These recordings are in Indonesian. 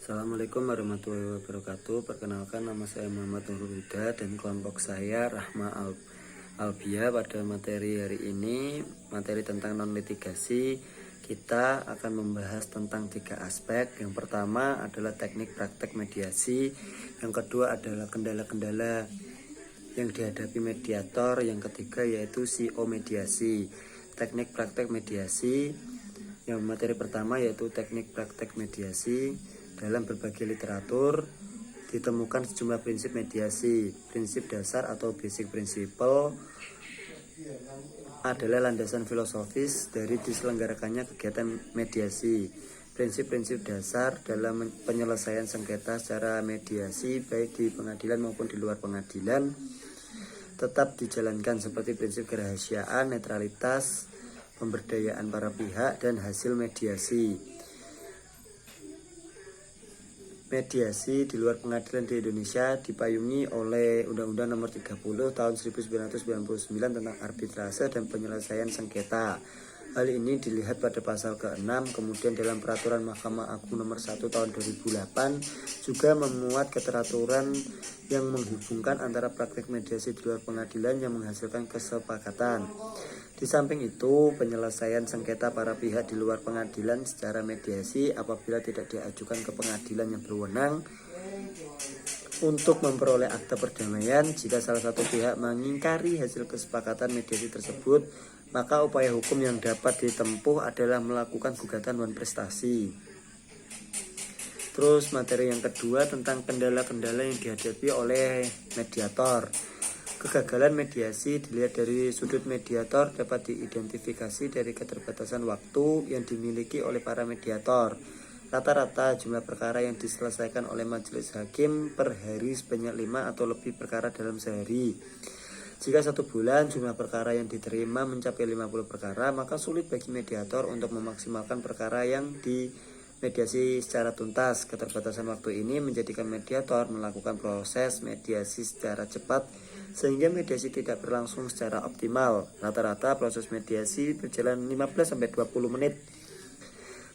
Assalamualaikum warahmatullahi wabarakatuh. Perkenalkan, nama saya Muhammad Nurul Huda dan kelompok saya Rahma Albia. Pada materi hari ini, materi tentang non-litigasi, kita akan membahas tentang 3 aspek. Yang pertama adalah teknik praktek mediasi, yang kedua adalah kendala-kendala yang dihadapi mediator, yang ketiga yaitu CO mediasi. Teknik praktek mediasi, yang materi pertama yaitu teknik praktek mediasi. Dalam berbagai literatur ditemukan sejumlah prinsip mediasi. Prinsip dasar atau basic principle adalah landasan filosofis dari diselenggarakannya kegiatan mediasi. Prinsip-prinsip dasar dalam penyelesaian sengketa secara mediasi baik di pengadilan maupun di luar pengadilan tetap dijalankan, seperti prinsip kerahasiaan, netralitas, pemberdayaan para pihak, dan hasil mediasi. Mediasi di luar pengadilan di Indonesia dipayungi oleh Undang-Undang Nomor 30 Tahun 1999 tentang arbitrase dan penyelesaian sengketa. Hal ini dilihat pada pasal ke-6. Kemudian dalam Peraturan Mahkamah Agung Nomor 1 Tahun 2008 juga memuat keteraturan yang menghubungkan antara praktek mediasi di luar pengadilan yang menghasilkan kesepakatan. Di samping itu, penyelesaian sengketa para pihak di luar pengadilan secara mediasi apabila tidak diajukan ke pengadilan yang berwenang untuk memperoleh akta perdamaian. Jika salah satu pihak mengingkari hasil kesepakatan mediasi tersebut, maka upaya hukum yang dapat ditempuh adalah melakukan gugatan non prestasi. Terus materi yang kedua tentang kendala-kendala yang dihadapi oleh mediator. Kegagalan mediasi dilihat dari sudut mediator dapat diidentifikasi dari keterbatasan waktu yang dimiliki oleh para mediator. Rata-rata jumlah perkara yang diselesaikan oleh majelis hakim per hari sebanyak 5 atau lebih perkara dalam sehari. Jika 1 bulan jumlah perkara yang diterima mencapai 50 perkara, maka sulit bagi mediator untuk memaksimalkan perkara yang dimediasi secara tuntas. Keterbatasan waktu ini menjadikan mediator melakukan proses mediasi secara cepat sehingga mediasi tidak berlangsung secara optimal. Rata-rata proses mediasi berjalan 15-20 menit.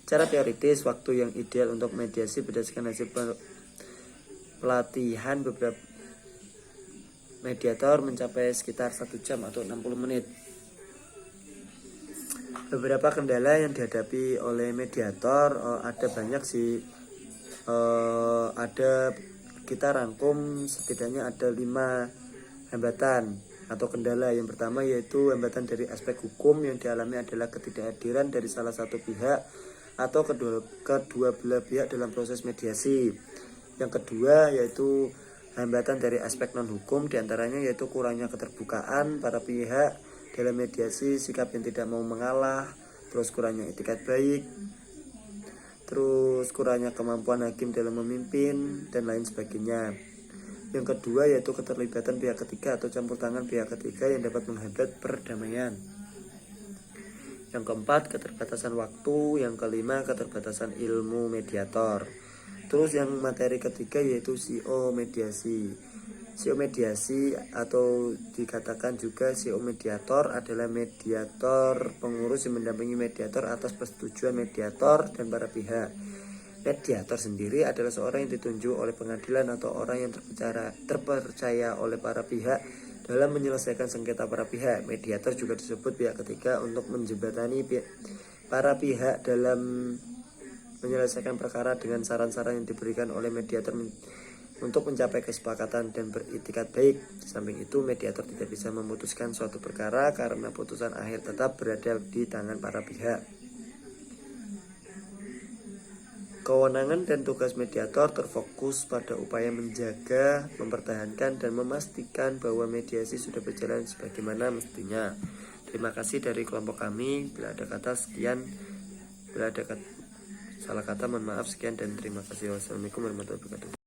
Cara teoritis, waktu yang ideal untuk mediasi berdasarkan hasil pelatihan beberapa mediator mencapai sekitar 1 jam atau 60 menit. Beberapa kendala yang dihadapi oleh mediator ada banyak sih. Kita rangkum setidaknya ada 5 hambatan atau kendala. Yang pertama yaitu hambatan dari aspek hukum yang dialami adalah ketidakhadiran dari salah satu pihak atau kedua belah pihak dalam proses mediasi. Yang kedua yaitu hambatan dari aspek non hukum, diantaranya yaitu kurangnya keterbukaan para pihak dalam mediasi, sikap yang tidak mau mengalah, terus kurangnya etikat baik, terus kurangnya kemampuan hakim dalam memimpin, dan lain sebagainya. Yang kedua yaitu keterlibatan pihak ketiga atau campur tangan pihak ketiga yang dapat menghambat perdamaian. Yang keempat, keterbatasan waktu. Yang kelima, keterbatasan ilmu mediator. Terus yang materi ketiga yaitu CO mediasi. CO mediasi atau dikatakan juga CO mediator adalah mediator pengurus yang mendampingi mediator atas persetujuan mediator dan para pihak. Mediator sendiri adalah seorang yang ditunjuk oleh pengadilan atau orang yang terpercaya oleh para pihak dalam menyelesaikan sengketa para pihak. Mediator juga disebut pihak ketiga untuk menjembatani para pihak dalam menyelesaikan perkara dengan saran-saran yang diberikan oleh mediator untuk mencapai kesepakatan dan beritikat baik. Di samping itu, mediator tidak bisa memutuskan suatu perkara karena putusan akhir tetap berada di tangan para pihak. Kewenangan dan tugas mediator terfokus pada upaya menjaga, mempertahankan, dan memastikan bahwa mediasi sudah berjalan sebagaimana mestinya. Terima kasih dari kelompok kami. Bila ada kata sekian, bila ada salah kata mohon maaf, sekian dan terima kasih. Wassalamualaikum warahmatullahi wabarakatuh.